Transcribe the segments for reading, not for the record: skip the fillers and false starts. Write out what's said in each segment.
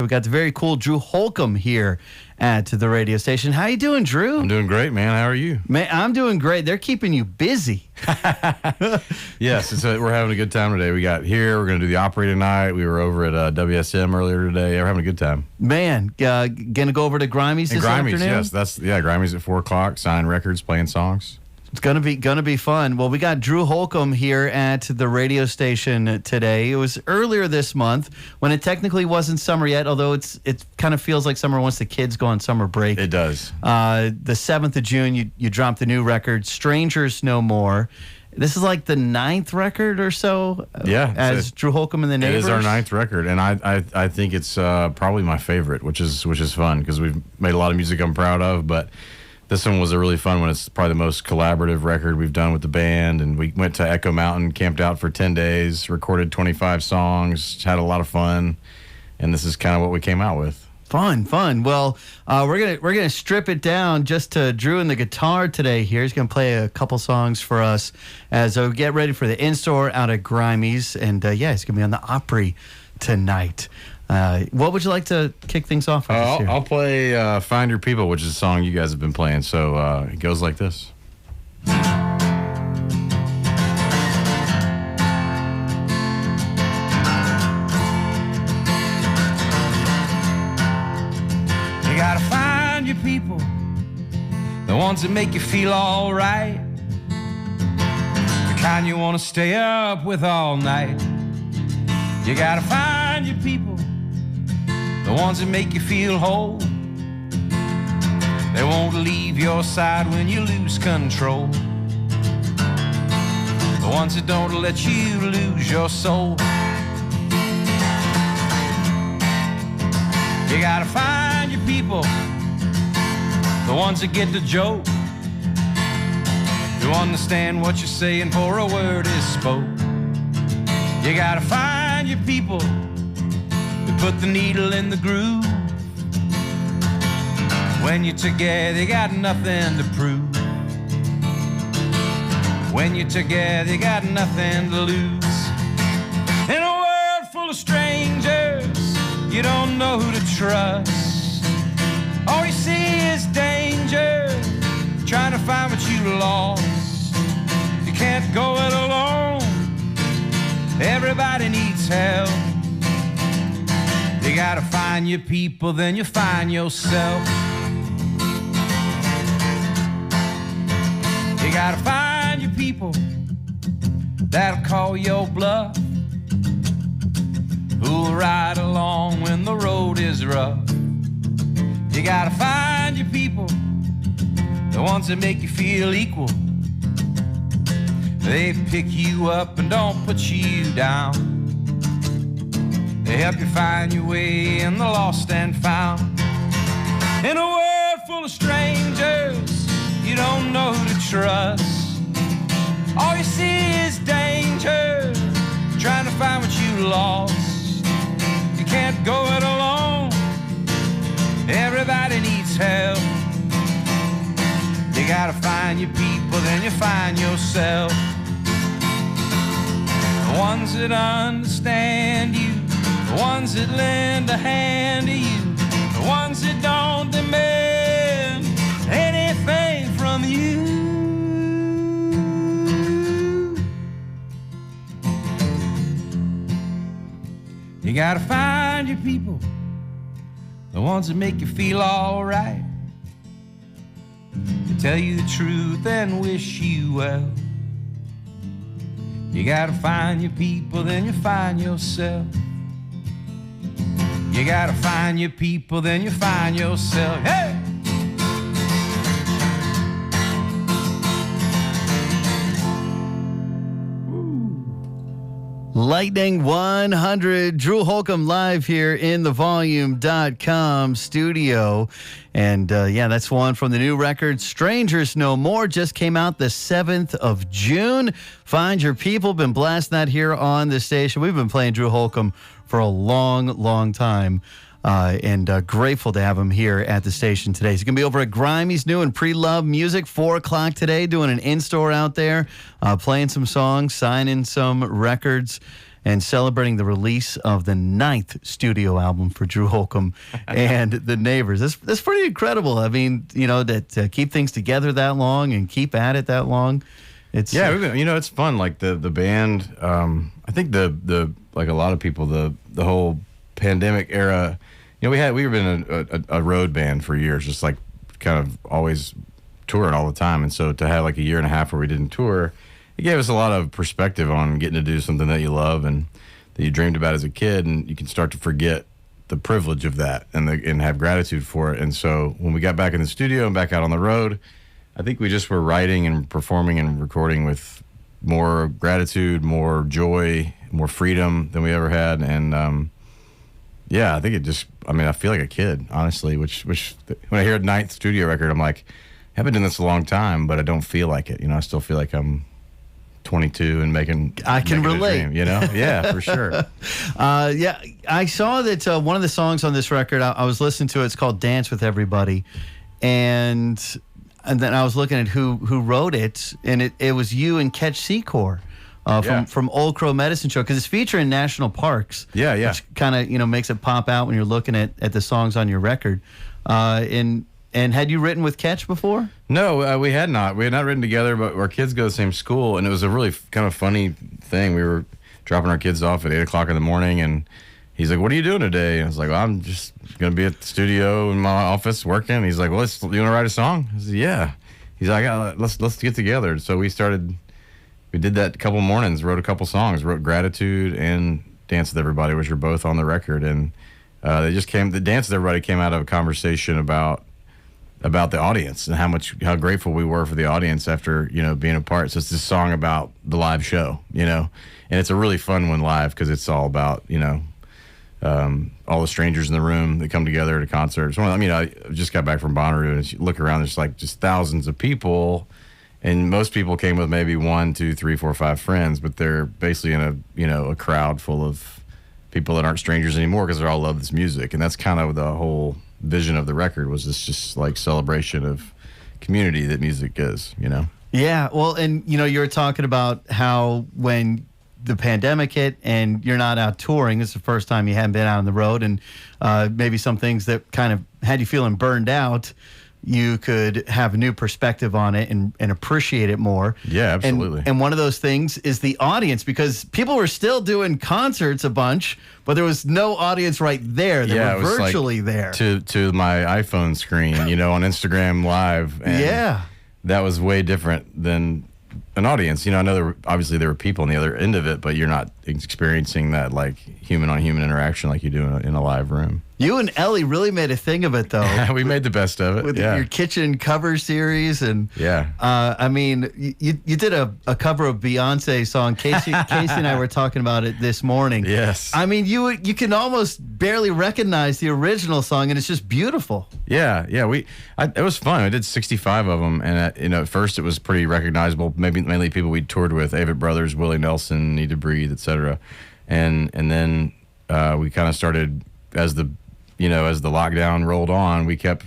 We got the very cool Drew Holcomb here at the radio station. How you doing, Drew? I'm doing great, man. How are you? Man, I'm doing great. They're keeping you busy. Yes, we're having a good time today. We got here. We're going to do the Opry tonight. We were over at WSM earlier today. We're having a good time. Man, gonna go over to Grimey's this afternoon? Yes, Grimey's at 4 o'clock. Signing records, playing songs. It's gonna be fun. Well, we got Drew Holcomb here at the radio station today. It was earlier this month when it technically wasn't summer yet, although it kind of feels like summer once the kids go on summer break. It does. The 7th of June, you dropped the new record, Strangers No More. This is like the 9th record or so. Yeah, as Drew Holcomb and the Neighbors. It is our 9th record, and I think it's probably my favorite, which is fun because we've made a lot of music I'm proud of, but this one was a really fun one. It's probably the most collaborative record we've done with the band, and we went to Echo Mountain, camped out for 10 days, recorded 25 songs, had a lot of fun, and this is kind of what we came out with. Fun. Well, we're gonna strip it down just to Drew and the guitar today. Here, he's gonna play a couple songs for us as we get ready for the in-store out at Grimey's, and he's gonna be on the Opry tonight. What would you like to kick things off with? I'll play Find Your People, which is a song you guys have been playing. So it goes like this. You gotta find your people, the ones that make you feel all right, the kind you want to stay up with all night. You gotta find your people, the ones that make you feel whole. They won't leave your side when you lose control. The ones that don't let you lose your soul. You gotta find your people, the ones that get the joke, who understand what you're saying before a word is spoke. You gotta find your people, put the needle in the groove. When you're together, you got nothing to prove. When you're together, you got nothing to lose. In a world full of strangers, you don't know who to trust. All you see is danger, trying to find what you lost. You can't go it alone, everybody needs help. You gotta find your people, then you find yourself. You gotta find your people that'll call your bluff, who'll ride along when the road is rough. You gotta find your people, the ones that make you feel equal. They pick you up and don't put you down. They help you find your way in the lost and found. In a world full of strangers, you don't know who to trust. All you see is danger, trying to find what you lost. You can't go it alone, everybody needs help. You gotta find your people, then you find yourself. The ones that understand you, the ones that lend a hand to you, the ones that don't demand anything from you. You gotta find your people, the ones that make you feel all right, to tell you the truth and wish you well. You gotta find your people, then you find yourself. You gotta find your people, then you find yourself. Hey! Lightning 100, Drew Holcomb live here in the Volume.com studio. And that's one from the new record, Strangers No More, just came out the 7th of June. Find Your People, been blasting that here on the station. We've been playing Drew Holcomb for a long time. And grateful to have him here at the station today. He's going to be over at Grimey's new and pre-love music, 4 o'clock today, doing an in-store out there, playing some songs, signing some records. and celebrating the release of the 9th studio album for Drew Holcomb and the Neighbors. That's pretty incredible. I mean, that to keep things together that long and keep at it that long. It's it's fun. Like the band. I think the like a lot of people, the whole pandemic we've been a road band for years, just like kind of always touring all the time. And so to have like a year and a half where we didn't tour, it gave us a lot of perspective on getting to do something that you love and that you dreamed about as a kid, and you can start to forget the privilege of that and have gratitude for it. And so when we got back in the studio and back out on the road, I think we just were writing and performing and recording with more gratitude, more joy, more freedom than we ever had. And I think I feel like a kid, honestly, which when I hear a 9th studio record, I'm like, I haven't done this a long time, but I don't feel like it. I still feel like I'm 22 and making. I can relate. A dream, Yeah, for sure. I saw that one of the songs on this record, I was listening to it. It's called "Dance with Everybody," and then I was looking at who wrote it, and it was you and Ketch Secor. From Old Crow Medicine Show, because it's featuring national parks. Yeah. Which kind of makes it pop out when you're looking at the songs on your record. And had you written with Ketch before? No, we had not. We had not written together, but our kids go to the same school, and it was a really kind of funny thing. We were dropping our kids off at 8:00 in the morning, and he's like, "What are you doing today?" And I was like, "Well, I'm just gonna be at the studio in my office working." He's like, "Well, you want to write a song?" I said, "Yeah." He's like, "Let's get together." So we did that a couple mornings, wrote a couple songs, wrote "Gratitude" and "Dance with Everybody," which are both on the record, and the "Dance with Everybody" came out of a conversation about the audience and how grateful we were for the audience after being a part. So it's this song about the live show, and it's a really fun one live because it's all about all the strangers in the room that come together at a concert. I just got back from Bonnaroo, and you look around, there's like just thousands of people, and most people came with maybe 1, 2, 3, 4, 5 friends, but they're basically in a crowd full of people that aren't strangers anymore because they all love this music. And that's kind of the whole vision of the record, was this just like celebration of community that music is, Yeah, well, and you were talking about how when the pandemic hit and you're not out touring, it's the first time you haven't been out on the road, and maybe some things that kind of had you feeling burned out, you could have a new perspective on it and appreciate it more. Yeah, absolutely. And one of those things is the audience, because people were still doing concerts a bunch, but there was no audience right there. They were virtually there. To my iPhone screen, on Instagram Live. And that was way different than an audience. I know obviously there were people on the other end of it, but you're not experiencing that like human on human interaction like you do in a live room. You and Ellie really made a thing of it, though. We made the best of it. With your kitchen cover series. And you did a cover of Beyonce's song. Casey and I were talking about it this morning. Yes. I mean, you can almost barely recognize the original song, and it's just beautiful. Yeah. It was fun. I did 65 of them, and at first it was pretty recognizable. Mainly people we toured with: Avett Brothers, Willie Nelson, Need to Breathe, etc. And then we kind of started as the lockdown rolled on, we kept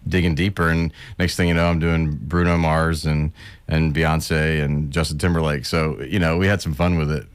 digging deeper, and next thing you know, I'm doing Bruno Mars and Beyonce and Justin Timberlake. So we had some fun with it.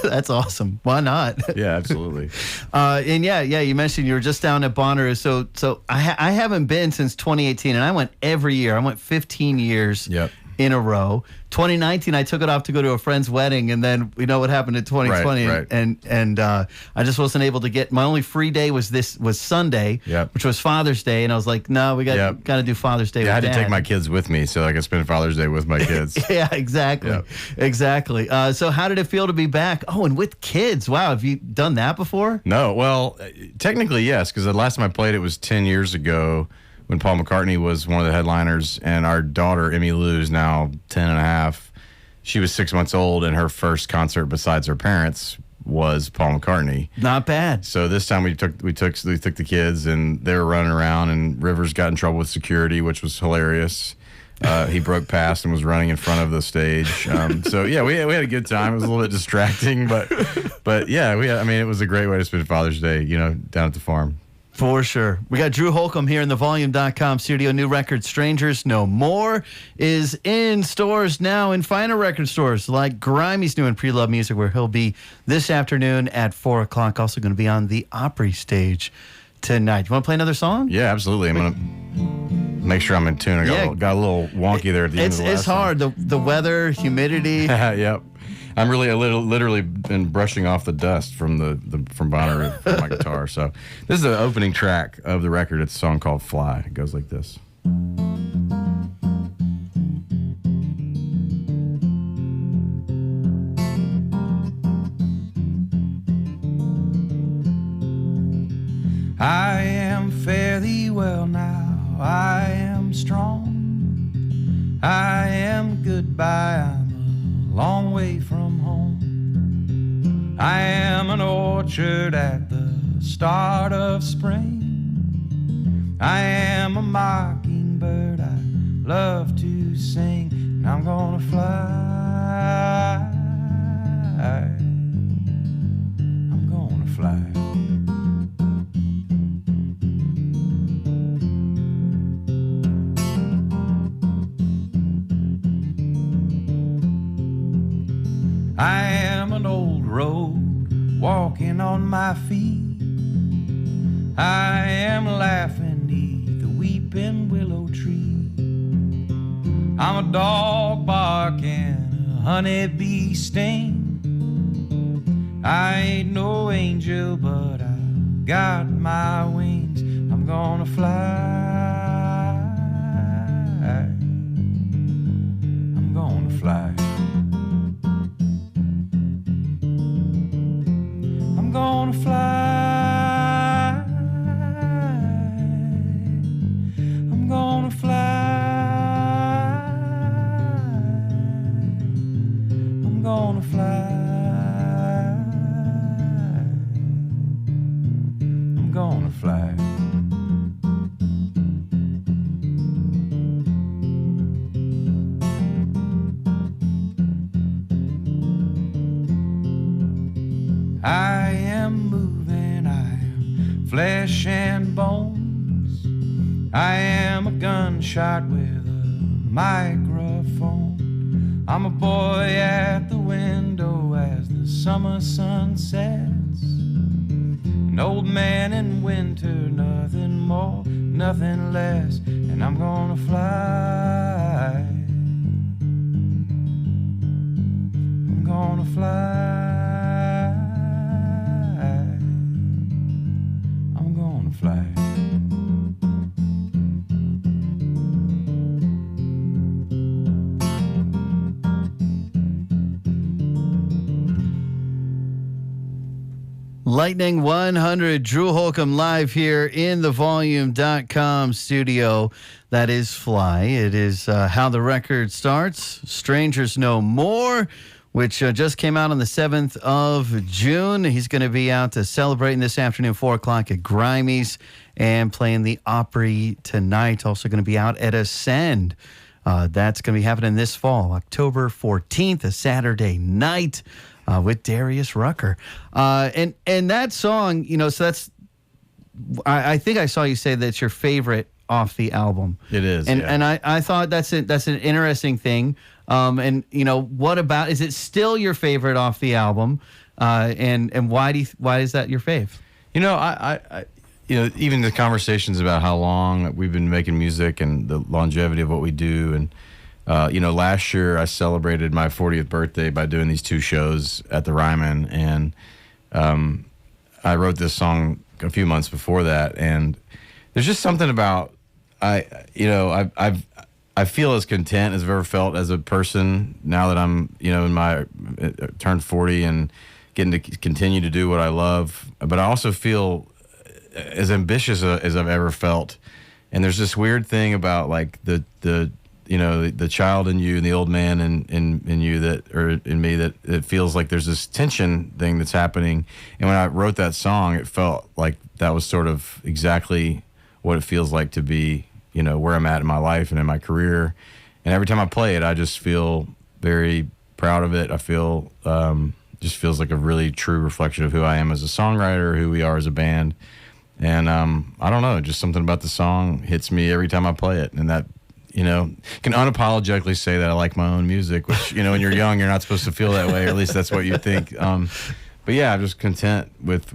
That's awesome. Why not? Yeah, absolutely. And you mentioned you were just down at Bonnaroo. So I haven't been since 2018, and I went every year. I went 15 years. Yep. In a row. 2019, I took it off to go to a friend's wedding, and then we know what happened in 2020. Right. And I just wasn't able to get. My only free day was Sunday, Sunday, which was Father's Day, and I was like, no, we got to do Father's Day. Yeah, with I had Dad. to take my kids with me so I could spend Father's Day with my kids. Yeah, exactly. Yep. Exactly. So how did it feel to be back? Oh, and with kids. Wow, have you done that before? No, well, technically yes, because the last time I played it was 10 years ago, when Paul McCartney was one of the headliners, and our daughter, Emmy Lou, is now 10 and a half. She was 6 months old, and her first concert besides her parents was Paul McCartney. Not bad. So this time we took the kids, and they were running around, and Rivers got in trouble with security, which was hilarious. He broke past and was running in front of the stage. So yeah, we had a good time. It was a little bit distracting, but yeah, it was a great way to spend Father's Day, down at the farm. For sure. We got Drew Holcomb here in the volume.com studio. New record, Strangers No More, is in stores now, in finer record stores like Grimey's new and Pre-Love Music, where he'll be this afternoon at 4 o'clock. Also going to be on the Opry stage tonight. You want to play another song? Yeah, absolutely. I'm going to make sure I'm in tune. I got a little wonky there at the end of the last It's hard. The weather, humidity. Yep. I'm literally been brushing off the dust from from Bonnaroo from my guitar. So this is the opening track of the record. It's a song called Fly. It goes like this. I am fairly well now, I am strong, I am goodbye, I'm a long way from home. I am an orchard at the start of spring, I am a mockingbird I love to sing, and I'm gonna fly, I'm gonna fly. I am an old road walking on my feet. I am laughing neath the weeping willow tree. I'm a dog barking, a honeybee sting. I ain't no angel, but I got my wings. I'm gonna fly. I'm gonna fly. I'm gonna fly. I'm gonna fly. I'm gonna fly. I'm gonna fly. I am moving, I am flesh and bones. I am a gunshot with a microphone. I'm a boy at the window as the summer sun sets. An old man in winter, nothing more, nothing less. And I'm gonna fly. I'm gonna fly. Fly. Lightning 100, Drew Holcomb live here in the volume.com studio. That is Fly. It is how the record starts. Strangers No More, which just came out on the 7th of June. He's going to be out celebrating this afternoon, 4 o'clock at Grimey's, and playing the Opry tonight. Also going to be out at Ascend. That's going to be happening this fall, October 14th, a Saturday night, with Darius Rucker. And that song, so that's, I think I saw you say that's your favorite off the album. It is, and yeah. And I thought that's an interesting thing. And what about, is it still your favorite off the album? And why is that your fave? I even the conversations about how long we've been making music and the longevity of what we do. And, last year I celebrated my 40th birthday by doing these 2 shows at the Ryman. And I wrote this song a few months before that. And there's just something about, I feel as content as I've ever felt as a person now that I'm, in my turned 40 and getting to continue to do what I love. But I also feel as ambitious as I've ever felt. And there's this weird thing about like the child in you and the old man in you in me that it feels like there's this tension thing that's happening. And when I wrote that song, it felt like that was sort of exactly what it feels like to be, where I'm at in my life and in my career. And every time I play it, I just feel very proud of it. I feel, just feels like a really true reflection of who I am as a songwriter, who we are as a band. And I don't know, just something about the song hits me every time I play it. And that, can unapologetically say that I like my own music, which, when you're young, you're not supposed to feel that way, or at least that's what you think. But yeah, I'm just content with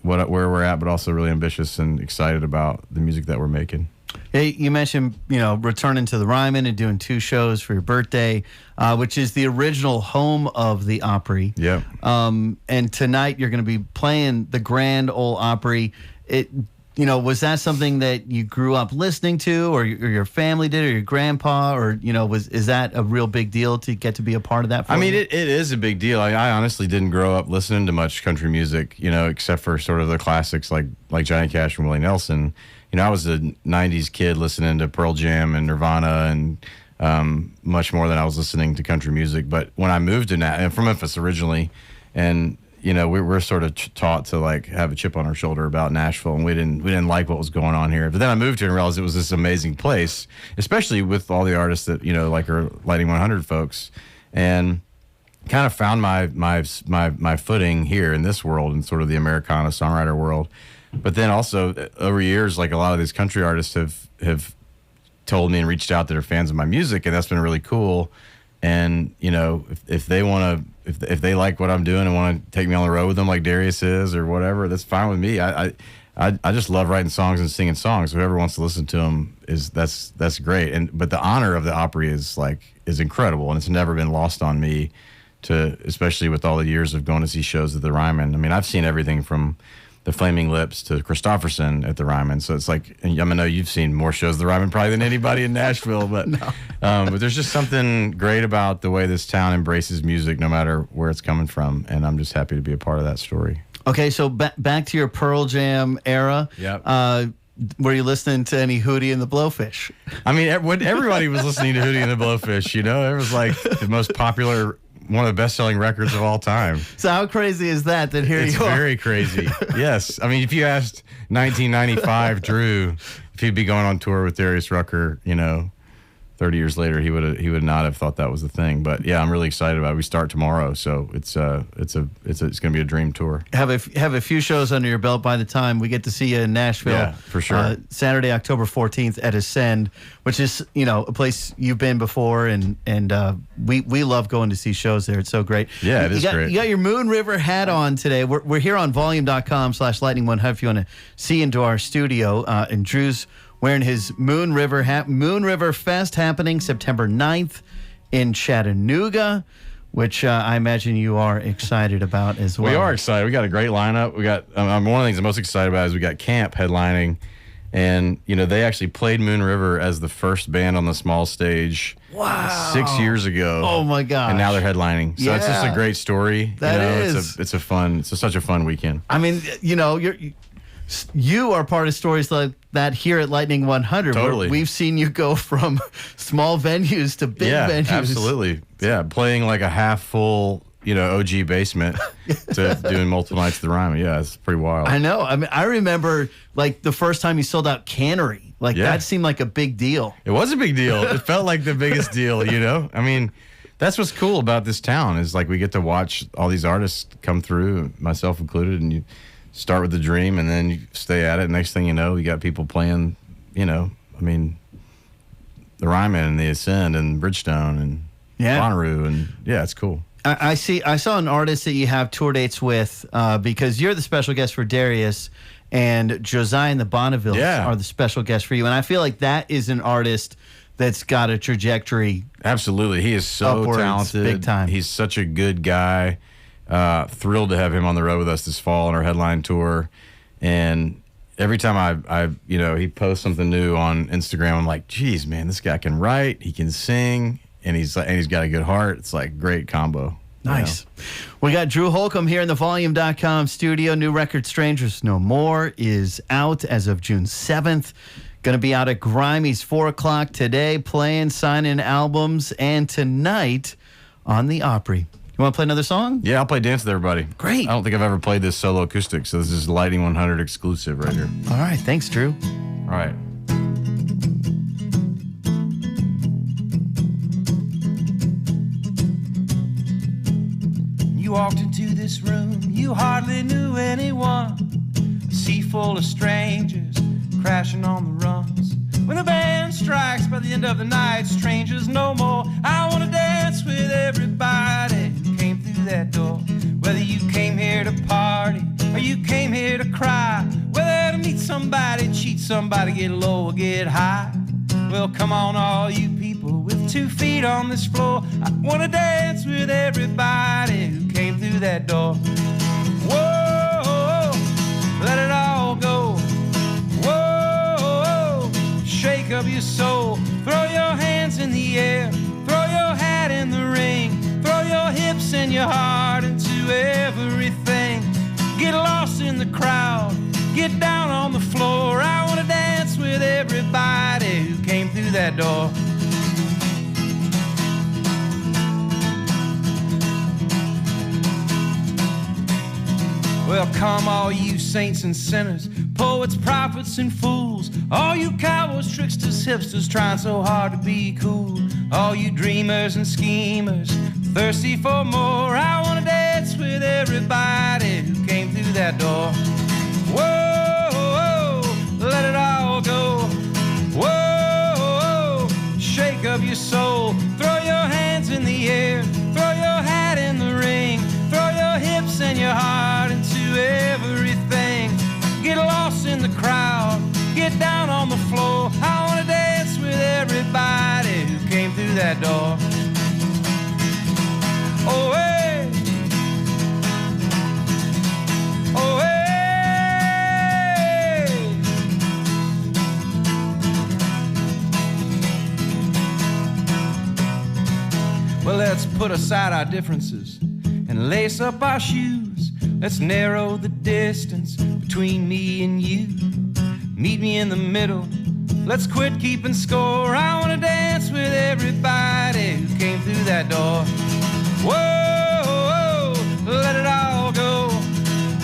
where we're at, but also really ambitious and excited about the music that we're making. Hey, you mentioned, returning to the Ryman and doing 2 shows for your birthday, which is the original home of the Opry. Yep. And tonight you're going to be playing the Grand Ole Opry. Was that something that you grew up listening to, or your family did, or your grandpa, or is that a real big deal to get to be a part of that? It is a big deal. I honestly didn't grow up listening to much country music, except for sort of the classics like Johnny Cash and Willie Nelson. I was a '90s kid listening to Pearl Jam and Nirvana and much more than I was listening to country music. But when I moved to from Memphis originally, and we were sort of taught to have a chip on our shoulder about Nashville, and we didn't like what was going on here. But then I moved here and realized it was this amazing place, especially with all the artists that like our Lighting 100 folks, and kind of found my footing here in this world, in sort of the Americana songwriter world. But then also over years, like a lot of these country artists have told me and reached out that are fans of my music, and that's been really cool. And if they want to, if they like what I'm doing and want to take me on the road with them, like Darius is or whatever, that's fine with me. I just love writing songs and singing songs. Whoever wants to listen to them that's great. But the honor of the Opry is incredible, and it's never been lost on me. Especially with all the years of going to see shows at the Ryman. I've seen everything from the Flaming Lips to Christofferson at the Ryman. So it's I know you've seen more shows at the Ryman probably than anybody in Nashville, but no. But there's just something great about the way this town embraces music, no matter where it's coming from, and I'm just happy to be a part of that story. Okay, so back to your Pearl Jam era. Yep. Were you listening to any Hootie and the Blowfish? Everybody was listening to Hootie and the Blowfish. It was the most popular, one of the best-selling records of all time. So how crazy is that you are? It's very crazy. Yes. If you asked 1995 Drew if he'd be going on tour with Darius Rucker, 30 years later, he would not have thought that was the thing. But yeah, I'm really excited about it. We start tomorrow, so it's going to be a dream tour. Have a few shows under your belt by the time we get to see you in Nashville. Yeah, for sure. Saturday, October 14th at Ascend, which is a place you've been before, and we love going to see shows there. It's so great. Yeah, it is great. You got your Moon River hat on today. We're here on volume.com/lightning100 if you want to see into our studio, and Drew's wearing his Moon River hat. Moon River Fest happening September 9th in Chattanooga, which I imagine you are excited about as well. We are excited. We got a great lineup. We got one of the things I'm most excited about is we got Camp headlining, and they actually played Moon River as the first band on the small stage. Wow. 6 years ago. Oh my gosh. And now they're headlining. So it's just a great story. That is. It's such a fun weekend. You are part of stories like that here at Lightning 100. Totally. We've seen you go from small venues to big venues. Absolutely. Yeah, playing like a half full, OG basement to doing multiple nights at the Ryman. Yeah, it's pretty wild. I know. I remember the first time you sold out Cannery. That seemed like a big deal. It was a big deal. It felt like the biggest deal, That's what's cool about this town is we get to watch all these artists come through, myself included, and you start with the dream, and then you stay at it. Next thing you know, you got people playing, the Ryman and the Ascend and Bridgestone and Bonnaroo, and it's cool. I saw an artist that you have tour dates with because you're the special guest for Darius, and Josiah and the Bonnevilles are the special guests for you. And I feel like that is an artist that's got a trajectory. Absolutely. He is so upwards, talented. Big time. He's such a good guy. Thrilled to have him on the road with us this fall on our headline tour. And every time he posts something new on Instagram, I'm like, geez, man, this guy can write, he can sing, and he's got a good heart. It's great combo. Nice. We got Drew Holcomb here in the volume.com studio. New record Strangers No More is out as of June 7th. Going to be out at Grimey's 4 o'clock today, playing, signing albums, and tonight on the Opry. You want to play another song? Yeah, I'll play Dance with Everybody. Great. I don't think I've ever played this solo acoustic, so this is Lighting 100 exclusive right here. All right. Thanks, Drew. All right. You walked into this room, you hardly knew anyone. sea full of strangers crashing on the runs. When the band strikes by the end of the night, strangers no more. I want to dance with everybody who came through that door. Whether you came here to party or you came here to cry, whether to meet somebody, cheat somebody, get low or get high. Well, come on, all you people with 2 feet on this floor. I want to dance with everybody who came through that door. Whoa, let it all go. Whoa, shake up your soul. Throw your hands in the air. Throw your hat in the ring. Throw your hips and your heart into everything. Get lost in the crowd. Get down on the floor. I want to dance with everybody who came through that door. Well, come all you saints and sinners, poets, prophets, and fools. All you cowboys, tricksters, hipsters, trying so hard to be cool. All you dreamers and schemers, thirsty for more. I want to dance with everybody who came through that door. Whoa, let it all go. Whoa, shake up your soul. Throw your hands in the air. Throw your hat in the ring. Throw your hips and your heart into everything. Get lost in the crowd. Get down on the floor. I want to dance with everybody who came through that door. Oh, hey. Oh, hey. Well, let's put aside our differences and lace up our shoes. Let's narrow the distance between me and you. Meet me in the middle. Let's quit keeping score. I want to dance with everybody who came through that door. Whoa, let it all go.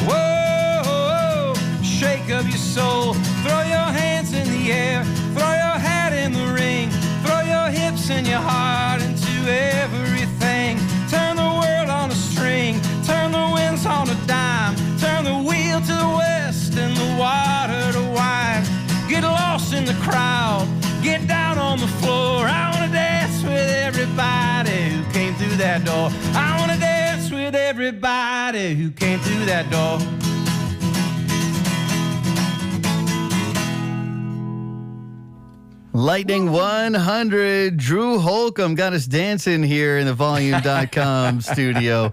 Whoa, shake up your soul. Throw your hands in the air. Throw your hat in the ring. Throw your hips and your heart into everything. Turn the world on a string. Turn the winds on a dime. Turn the wheel to the west and the water to wine. Get lost in the crowd. Get down on the floor. I want to dance with everybody who came through that door. I want to dance with everybody who came through that door. Lightning 100, Drew Holcomb got us dancing here in the volume.com studio.